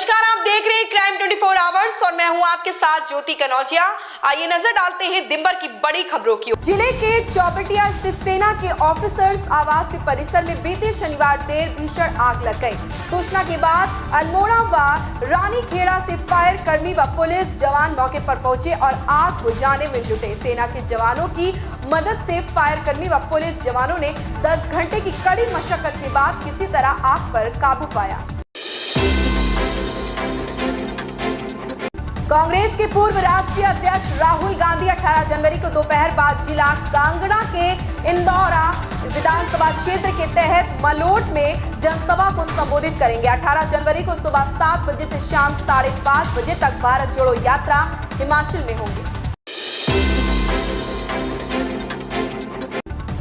नमस्कार, आप देख रहे हैं क्राइम 24 आवर्स और मैं हूं आपके साथ ज्योति कनौजिया। आइए नजर डालते हैं दिन भर की बड़ी खबरों की। जिले के चौबटिया स्थित सेना के ऑफिसर्स आवासीय परिसर में बीते शनिवार देर भीषण आग लग गई। सूचना के बाद अल्मोड़ा व रानीखेड़ा से फायर कर्मी व पुलिस जवान मौके पर पहुंचे और आग बुझाने में जुटे। सेना के जवानों की मदद से फायर कर्मी व पुलिस जवानों ने 10 घंटे की कड़ी मशक्कत के बाद किसी तरह आग पर काबू पाया। कांग्रेस के पूर्व राष्ट्रीय अध्यक्ष राहुल गांधी 18 जनवरी को दोपहर बाद जिला कांगड़ा के इंदौरा विधानसभा क्षेत्र के तहत मलोट में जनसभा को संबोधित करेंगे। 18 जनवरी को सुबह 7 बजे से शाम 5:30 बजे तक भारत जोड़ो यात्रा हिमाचल में होगी।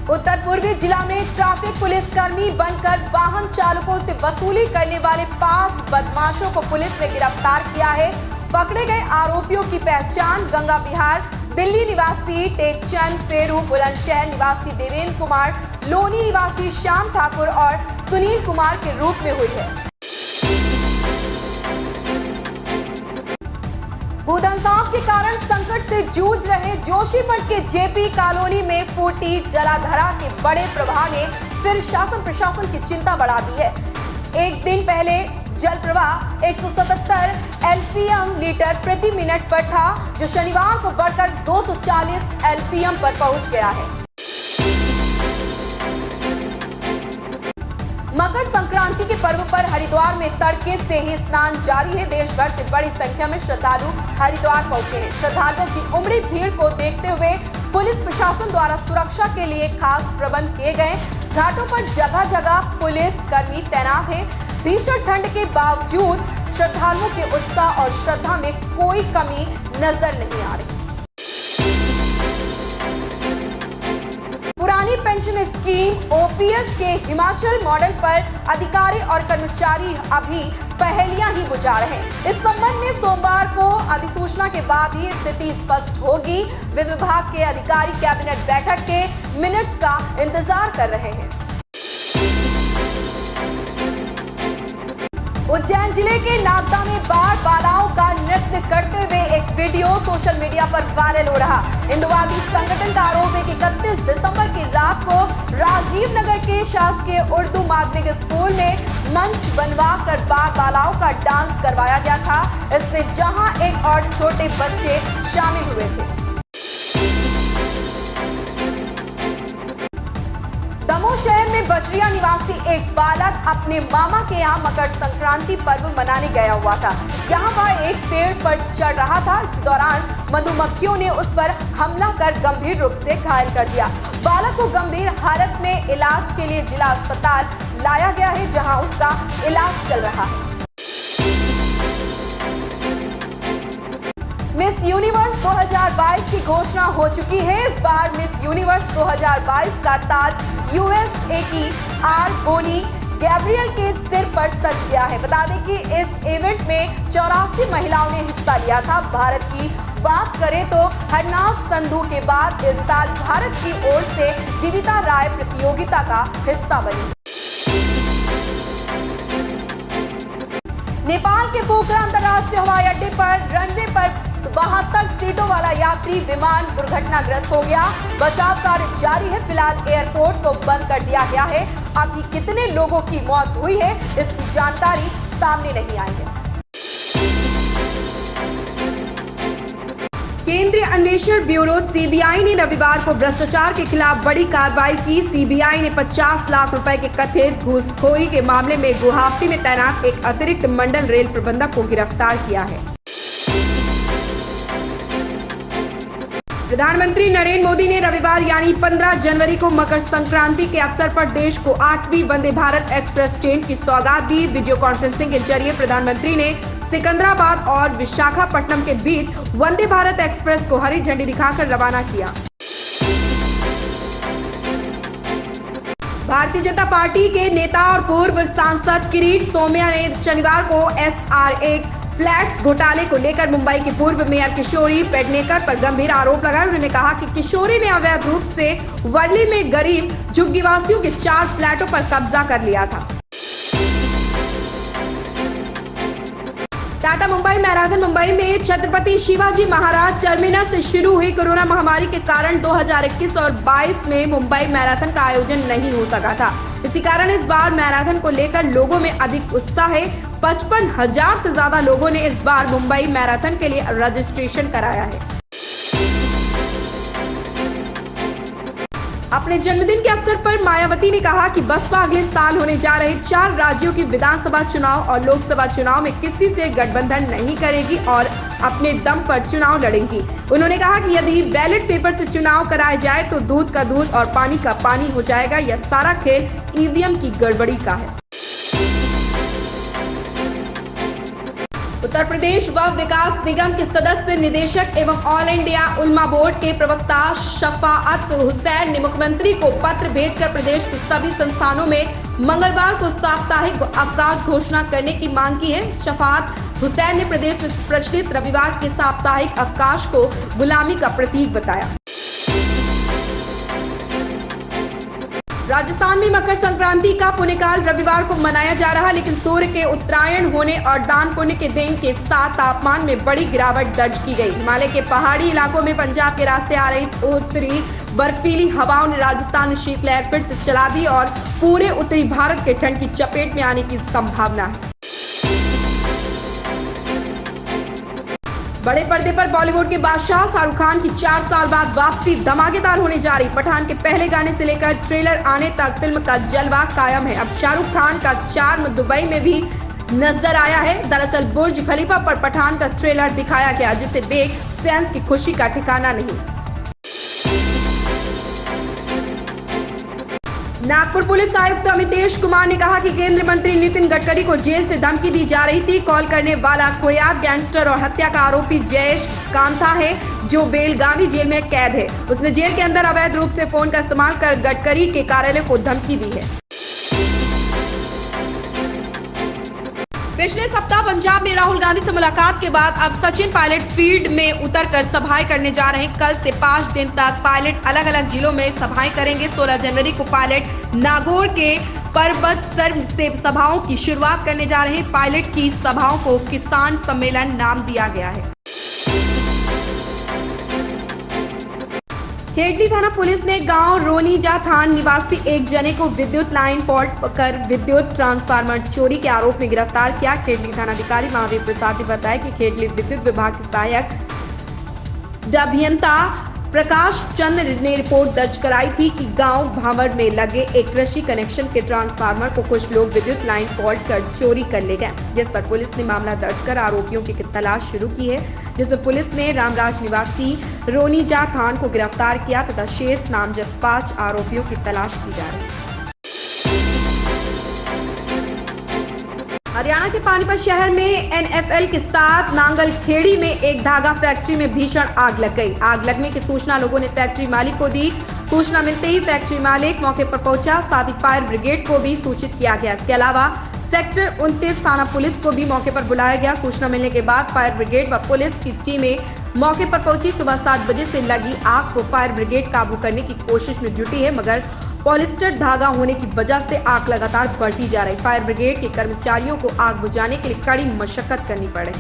उत्तर पूर्वी जिला में ट्रैफिक पुलिसकर्मी बनकर वाहन चालकों से वसूली करने वाले 5 बदमाशों को पुलिस ने गिरफ्तार किया है। पकड़े गए आरोपियों की पहचान गंगा विहार दिल्ली निवासी टेकचंद फेरू, बुलंदशहर निवासी देवेंद्र कुमार, लोनी निवासी श्याम ठाकुर और सुनील कुमार के रूप में हुई है। भूदंसाव के कारण संकट से जूझ रहे जोशीमठ के जेपी कॉलोनी में फूटी जलाधरा के बड़े प्रवाह ने फिर शासन प्रशासन की चिंता बढ़ा दी है। एक दिन पहले जल प्रवाह 177 एलपीएम लीटर प्रति मिनट पर था, जो शनिवार को बढ़कर 240 एलपीएम पर पहुंच गया है। मकर संक्रांति के पर्व पर हरिद्वार में तड़के से ही स्नान जारी है। देश भर से बड़ी संख्या में श्रद्धालु हरिद्वार पहुंचे हैं। श्रद्धालुओं की उमड़ी भीड़ को देखते हुए पुलिस प्रशासन द्वारा सुरक्षा के लिए खास प्रबंध किए गए। घाटों पर जगह जगह पुलिस कर्मी तैनात है। भीषण ठंड के बावजूद श्रद्धालुओं के उत्साह और श्रद्धा में कोई कमी नजर नहीं आ रही। पुरानी पेंशन स्कीम ओपीएस के हिमाचल मॉडल पर अधिकारी और कर्मचारी अभी पहेलियां ही बुझा रहे हैं। इस संबंध में सोमवार को अधिसूचना के बाद ही स्थिति स्पष्ट होगी। विभाग के अधिकारी कैबिनेट बैठक के मिनट्स का इंतजार कर रहे हैं। उज्जैन जिले के नागदा में बाढ़ बालाओं का नृत्य करते हुए एक वीडियो सोशल मीडिया पर वायरल हो रहा। हिंदुवादी संगठन का आरोप है कि 31 दिसंबर की रात को राजीव नगर के शासकीय उर्दू माध्यमिक स्कूल में मंच बनवाकर बाढ़ बालाओं का डांस करवाया गया था। इसमें जहां एक और छोटे बच्चे शामिल हुए थे। दमोह शहर में बजरिया निवासी एक बालक अपने मामा के यहाँ मकर संक्रांति पर्व मनाने गया हुआ था। यहाँ वह एक पेड़ पर चढ़ रहा था। इस दौरान मधुमक्खियों ने उस पर हमला कर गंभीर रूप से घायल कर दिया। बालक को गंभीर हालत में इलाज के लिए जिला अस्पताल लाया गया है, जहाँ उसका इलाज चल रहा है। मिस यूनिवर्स 2022 की घोषणा हो चुकी है। इस बार मिस यूनिवर्स 2022 का ताज यूएसए की आर बोनी गैब्रियल के सिर पर सज गया है। बता दें कि इस इवेंट में 84 महिलाओं ने हिस्सा लिया था। भारत की बात करें तो हरनाज संधू के बाद इस साल भारत की ओर से दिविता राय प्रतियोगिता का हिस्सा बनी। नेपाल के पोखरा अंतर्राष्ट्रीय हवाई अड्डे पर रनवे पर 72 सीटों वाला यात्री विमान दुर्घटनाग्रस्त हो गया। बचाव कार्य जारी है। फिलहाल एयरपोर्ट को बंद कर दिया गया है। अभी कितने लोगों की मौत हुई है, इसकी जानकारी सामने नहीं आई है। केंद्रीय अन्वेषण ब्यूरो सीबीआई ने रविवार को भ्रष्टाचार के खिलाफ बड़ी कार्रवाई की। सीबीआई ने 50 लाख रुपए के कथित घूसखोरी के मामले में गुवाहाटी में तैनात एक अतिरिक्त मंडल रेल प्रबंधक को गिरफ्तार किया है। प्रधानमंत्री नरेंद्र मोदी ने रविवार यानी 15 जनवरी को मकर संक्रांति के अवसर पर देश को 8वीं वंदे भारत एक्सप्रेस ट्रेन की सौगात दी। वीडियो कॉन्फ्रेंसिंग के जरिए प्रधानमंत्री ने सिकंदराबाद और विशाखापट्टनम के बीच वंदे भारत एक्सप्रेस को हरी झंडी दिखाकर रवाना किया। भारतीय जनता पार्टी के नेता और पूर्व सांसद किरीट सोमैया ने शनिवार को SRA फ्लैट्स घोटाले को लेकर मुंबई के पूर्व मेयर किशोरी पेडनेकर पर गंभीर आरोप लगाए। उन्होंने कहा कि किशोरी ने अवैध रूप से वर्ली में गरीब झुग्गीवासियों के 4 फ्लैटों पर कब्जा कर लिया था। टाटा मुंबई मैराथन मुंबई में छत्रपति शिवाजी महाराज टर्मिनस से शुरू हुई कोरोना महामारी के कारण 2021 और 22 में मुंबई मैराथन का आयोजन नहीं हो सका था। इसी कारण इस बार मैराथन को लेकर लोगों में अधिक उत्साह है। 55,000 से ज्यादा लोगों ने इस बार मुंबई मैराथन के लिए रजिस्ट्रेशन कराया है। अपने जन्मदिन के अवसर पर मायावती ने कहा कि बसपा अगले साल होने जा रहे 4 राज्यों की विधानसभा चुनाव और लोकसभा चुनाव में किसी से गठबंधन नहीं करेगी और अपने दम पर चुनाव लड़ेंगी। उन्होंने कहा कि यदि बैलेट पेपर से चुनाव कराया जाए तो दूध का दूध और पानी का पानी हो जाएगा। यह सारा खेल ईवीएम की गड़बड़ी का है। उत्तर प्रदेश वक्फ विकास निगम के सदस्य निदेशक एवं ऑल इंडिया उलमा बोर्ड के प्रवक्ता शफाअत हुसैन ने मुख्यमंत्री को पत्र भेजकर प्रदेश के सभी संस्थानों में मंगलवार को साप्ताहिक अवकाश घोषणा करने की मांग की है। शफाअत हुसैन ने प्रदेश में प्रचलित रविवार के साप्ताहिक अवकाश को गुलामी का प्रतीक बताया। राजस्थान में मकर संक्रांति का पुण्यकाल रविवार को मनाया जा रहा, लेकिन सूर्य के उत्तरायण होने और दान पुण्य के दिन के साथ तापमान में बड़ी गिरावट दर्ज की गई। हिमालय के पहाड़ी इलाकों में पंजाब के रास्ते आ रही उत्तरी बर्फीली हवाओं ने राजस्थान में शीतलहर फिर से चला दी और पूरे उत्तरी भारत के ठंड की चपेट में आने की संभावना है। बड़े पर्दे पर बॉलीवुड के बादशाह शाहरुख खान की 4 साल बाद वापसी धमाकेदार होने जा रही। पठान के पहले गाने से लेकर ट्रेलर आने तक फिल्म का जलवा कायम है। अब शाहरुख खान का चार्म दुबई में भी नजर आया है। दरअसल बुर्ज खलीफा पर पठान का ट्रेलर दिखाया गया, जिसे देख फैंस की खुशी का ठिकाना नहीं। नागपुर पुलिस आयुक्त अमितेश कुमार ने कहा कि केंद्रीय मंत्री नितिन गडकरी को जेल से धमकी दी जा रही थी। कॉल करने वाला कोयात गैंगस्टर और हत्या का आरोपी जयेश कांथा है, जो बेलगावी जेल में कैद है। उसने जेल के अंदर अवैध रूप से फोन का इस्तेमाल कर गडकरी के कार्यालय को धमकी दी है। पिछले सप्ताह पंजाब में राहुल गांधी से मुलाकात के बाद अब सचिन पायलट फील्ड में उतरकर सभाएं करने जा रहे हैं। कल से 5 दिन तक पायलट अलग अलग जिलों में सभाएं करेंगे। 16 जनवरी को पायलट नागौर के पर्वतसर से सभाओं की शुरुआत करने जा रहे हैं। पायलट की सभाओं को किसान सम्मेलन नाम दिया गया है। खेडली थाना पुलिस ने गांव रोनीजा थान निवासी एक जने को विद्युत लाइन फॉल्ट कर विद्युत ट्रांसफार्मर चोरी के आरोप में गिरफ्तार किया। खेडली थानाधिकारी महावीर प्रसाद ने बताया कि खेडली विद्युत विभाग के सहायक अभियंता प्रकाश चंद्र ने रिपोर्ट दर्ज कराई थी कि गांव भावर में लगे एक कृषि कनेक्शन के ट्रांसफार्मर को कुछ लोग विद्युत लाइन फॉल्ट कर चोरी कर ले गए, जिस पर पुलिस ने मामला दर्ज कर आरोपियों की तलाश शुरू की है, जिसमें पुलिस ने रामराज निवासी रोनीजा थान को गिरफ्तार किया तथा शेष नामजद 5 आरोपियों की तलाश की जा रही है। हरियाणा के पानीपत शहर में एनएफएल के साथ नांगलखेड़ी में एक धागा फैक्ट्री में भीषण आग लग गई। आग लगने की सूचना लोगों ने फैक्ट्री मालिक को दी। सूचना मिलते ही फैक्ट्री मालिक मौके पर पहुंचा, साथ ही फायर ब्रिगेड को भी सूचित किया गया। इसके अलावा सेक्टर 29 थाना पुलिस को भी मौके पर बुलाया गया। सूचना मिलने के बाद फायर ब्रिगेड व पुलिस की टीमें मौके पर पहुंची। सुबह 7 बजे से लगी आग को फायर ब्रिगेड काबू करने की कोशिश में जुटी है, मगर पॉलिस्टर धागा होने की वजह से आग लगातार बढ़ती जा रही। फायर ब्रिगेड के कर्मचारियों को आग बुझाने के लिए कड़ी मशक्कत करनी पड़ी।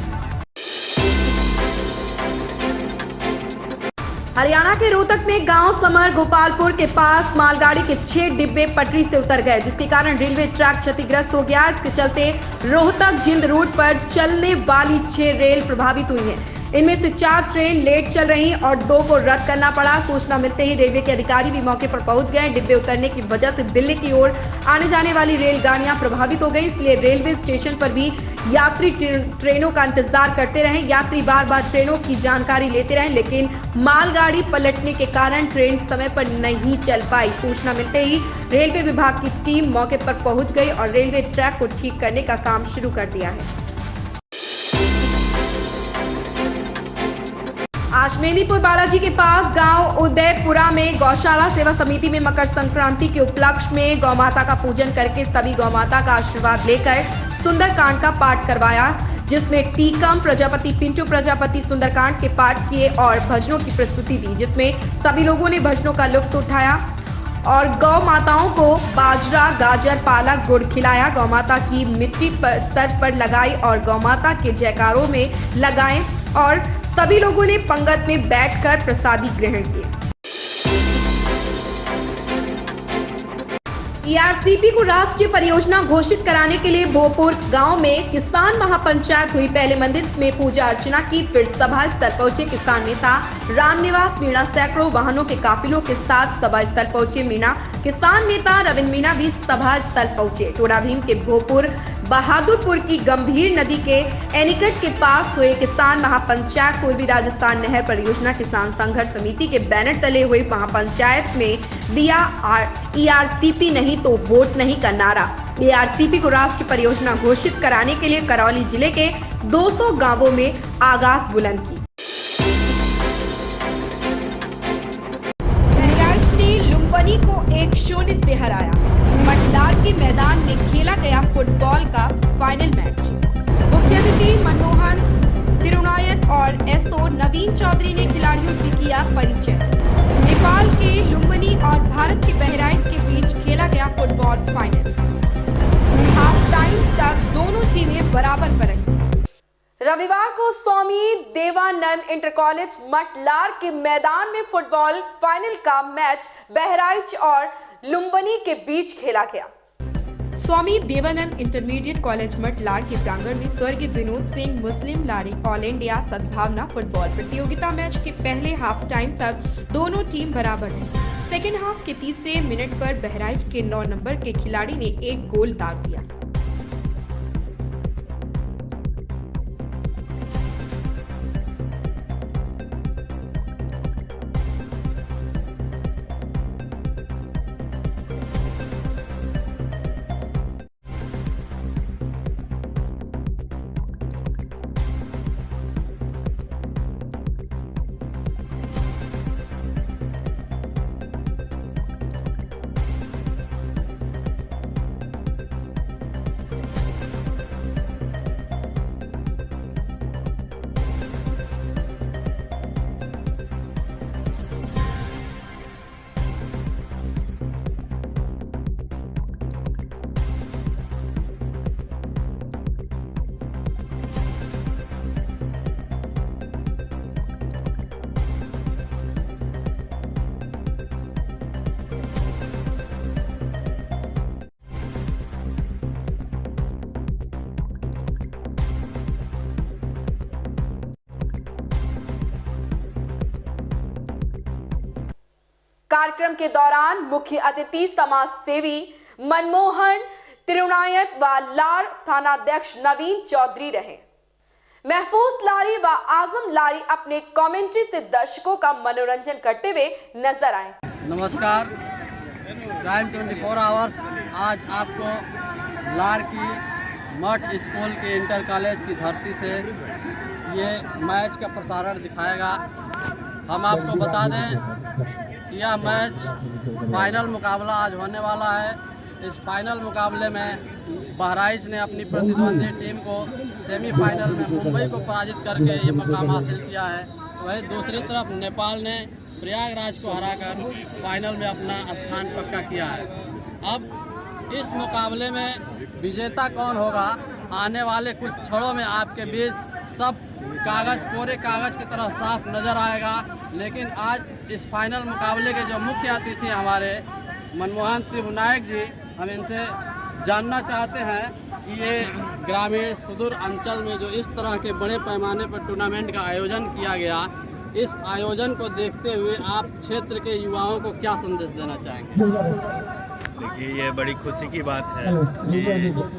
हरियाणा के रोहतक में गांव समर गोपालपुर के पास मालगाड़ी के 6 डिब्बे पटरी से उतर गए, जिसके कारण रेलवे ट्रैक क्षतिग्रस्त हो गया। इसके चलते रोहतक जिंद रूट पर चलने वाली 6 रेल प्रभावित हुई हैं। इनमें से 4 ट्रेन लेट चल रही और 2 को रद्द करना पड़ा। सूचना मिलते ही रेलवे के अधिकारी भी मौके पर पहुंच गए। डिब्बे उतरने की वजह से दिल्ली की ओर आने जाने वाली रेलगाड़ियां प्रभावित हो गई, इसलिए रेलवे स्टेशन पर भी यात्री ट्रेनों का इंतजार करते रहे। यात्री बार बार ट्रेनों की जानकारी लेते रहे, लेकिन मालगाड़ी पलटने के कारण ट्रेन समय पर नहीं चल पाई। सूचना मिलते ही रेलवे विभाग की टीम मौके पर पहुंच गई और रेलवे ट्रैक को ठीक करने का काम शुरू कर दिया है। आज मेदिनीपुर बालाजी के पास गांव उदयपुरा में गौशाला सेवा समिति में मकर संक्रांति के उपलक्ष्य में गौमाता का पूजन करके सभी गौमाता का आशीर्वाद लेकर सुंदरकांड का पाठ करवाया, जिसमें टीकम प्रजापति, पिंटू प्रजापति सुंदरकांड के पाठ किए और भजनों की प्रस्तुति दी, जिसमें सभी लोगों ने भजनों का लुत्फ उठाया। और गौ माताओं को बाजरा, गाजर, पालक, गुड़ खिलाया। गौ माता की मिट्टी पर सर पर लगाई और गौ माता के जयकारों में लगाएं और सभी लोगों ने पंगत में बैठकर प्रसादी ग्रहण किए। ईआरसीपी को राष्ट्रीय परियोजना घोषित कराने के लिए भोपुर गांव में किसान महापंचायत हुई। पहले मंदिर में पूजा अर्चना की, फिर सभा स्थल पहुंचे किसान नेता रामनिवास मीणा। सैकड़ों वाहनों के काफिलों के साथ सभा स्थल पहुंचे मीणा। किसान नेता रविंद्र मीणा भी सभा स्थल पहुंचे। टोडा भीम के भोपुर बहादुरपुर की गंभीर नदी के एनीकट के पास हुए किसान महापंचायत पूर्वी राजस्थान नहर परियोजना किसान संघर्ष समिति के बैनर तले हुई महापंचायत में दिया ईआरसीपी नहीं तो वोट नहीं का नारा। ईआरसीपी को राष्ट्रीय परियोजना घोषित कराने के लिए करौली जिले के 200 गांवों में आगाज बुलंद की। बहराइच ने लुम्बिनी को 1-0 से हराया। मटलार के मैदान में खेला गया फुटबॉल का फाइनल मैच। मुख्य अतिथि मनमोहन तिरुनायक और एसओ नवीन चौधरी ने खिलाड़ियों से किया परिचय। नेपाल के लुम्बिनी और भारत के बहराइच के बीच खेला गया फुटबॉल फाइनल। हाफ टाइम तक दोनों टीमें बराबर पर रही। रविवार को स्वामी देवानंद इंटर कॉलेज मटलार के मैदान में फुटबॉल फाइनल का मैच बहराइच और लुम्बिनी के बीच खेला गया। स्वामी देवानंद इंटरमीडिएट कॉलेज मटलार के प्रांगण में स्वर्गीय विनोद सिंह मुस्लिम लारी ऑल इंडिया सद्भावना फुटबॉल प्रतियोगिता मैच के पहले हाफ टाइम तक दोनों टीम बराबर रही। सेकेंड हाफ के 30 मिनट पर बहराइच के 9 नंबर के खिलाड़ी ने एक गोल दाग दिया। कार्यक्रम के दौरान मुख्य अतिथि समाज सेवी मनमोहन तिरुनायक व लार थानाध्यक्ष नवीन चौधरी रहे। महफूज लारी व आजम लारी अपने कमेंट्री से दर्शकों का मनोरंजन करते हुए नजर आए। नमस्कार, क्राइम 24 आवर्स आज आपको लार की मठ स्कूल के इंटर कॉलेज की धरती से ये मैच का प्रसारण दिखाएगा। हम आपको बता दें यह मैच फाइनल मुकाबला आज होने वाला है। इस फाइनल मुकाबले में बहराइच ने अपनी प्रतिद्वंदी टीम को सेमीफाइनल में मुंबई को पराजित करके ये मुकाम हासिल किया है। वहीं दूसरी तरफ नेपाल ने प्रयागराज को हराकर फाइनल में अपना स्थान पक्का किया है। अब इस मुकाबले में विजेता कौन होगा, आने वाले कुछ क्षणों में आपके बीच सब कोरे कागज़ की तरह साफ नज़र आएगा। लेकिन आज इस फाइनल मुकाबले के जो मुख्य अतिथि हमारे मनमोहन तिरुनायक जी, हम इनसे जानना चाहते हैं कि ये ग्रामीण सुदूर अंचल में जो इस तरह के बड़े पैमाने पर टूर्नामेंट का आयोजन किया गया, इस आयोजन को देखते हुए आप क्षेत्र के युवाओं को क्या संदेश देना चाहेंगे? देखिए, ये बड़ी खुशी की बात है कि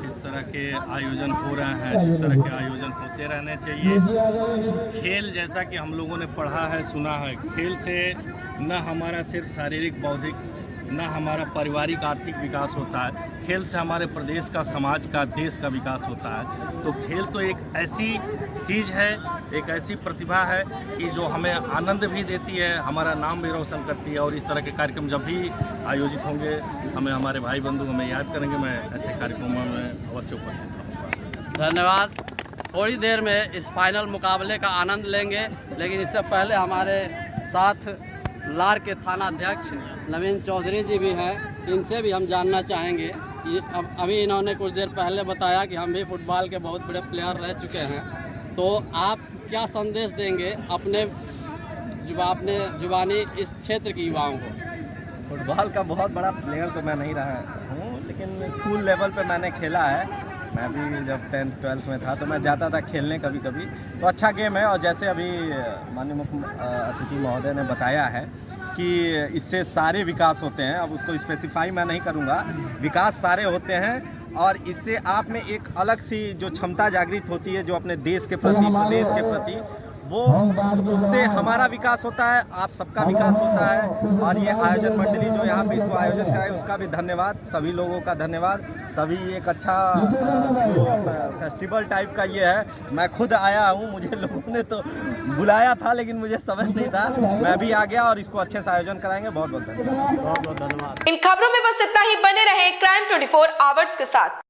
इस तरह के आयोजन हो रहे हैं। जिस तरह के आयोजन होते रहने चाहिए। खेल, जैसा कि हम लोगों ने पढ़ा है, सुना है, खेल से न हमारा सिर्फ शारीरिक बौद्धिक न हमारा पारिवारिक आर्थिक विकास होता है, खेल से हमारे प्रदेश का, समाज का, देश का विकास होता है। तो खेल तो एक ऐसी चीज़ है, एक ऐसी प्रतिभा है कि जो हमें आनंद भी देती है, हमारा नाम भी रोशन करती है। और इस तरह के कार्यक्रम जब भी आयोजित होंगे, हमें हमारे भाई बंधु हमें याद करेंगे। मैं ऐसे कार्यक्रमों में अवश्य उपस्थित रहूँगा। धन्यवाद। थोड़ी देर में इस फाइनल मुकाबले का आनंद लेंगे, लेकिन इससे पहले हमारे साथ लार के थानाध्यक्ष नवीन चौधरी जी भी हैं, इनसे भी हम जानना चाहेंगे कि अभी इन्होंने कुछ देर पहले बताया कि हम भी फुटबॉल के बहुत बड़े प्लेयर रह चुके हैं, तो आप क्या संदेश देंगे अपने जुबानी इस क्षेत्र के युवाओं को? फुटबॉल का बहुत बड़ा प्लेयर तो मैं नहीं रहा हूँ, लेकिन स्कूल लेवल पे मैंने खेला है। मैं भी जब 10th 12th में था तो मैं जाता था खेलने कभी कभी। तो अच्छा गेम है, और जैसे अभी माननीय मुख्य अतिथि महोदय ने बताया है कि इससे सारे विकास होते हैं। अब उसको स्पेसिफाई मैं नहीं करूँगा, विकास सारे होते हैं, और इससे आप में एक अलग सी जो क्षमता जागृत होती है, जो अपने देश के प्रति, प्रदेश के प्रति, वो उससे हमारा विकास होता है, आप सबका विकास होता है। और ये आयोजन मंडली जो यहाँ पे इसको आयोजन कराए, उसका भी धन्यवाद, सभी लोगों का धन्यवाद। सभी एक अच्छा जो फेस्टिवल टाइप का ये है। मैं खुद आया हूँ, मुझे लोगों ने तो बुलाया था लेकिन मुझे समझ नहीं था, मैं भी आ गया और इसको अच्छे से आयोजन कराएंगे। बहुत बहुत धन्यवाद। बहुत बहुत धन्यवाद। इन खबरों में बस इतना ही। बने रहे क्राइम 24 आवर्स के साथ।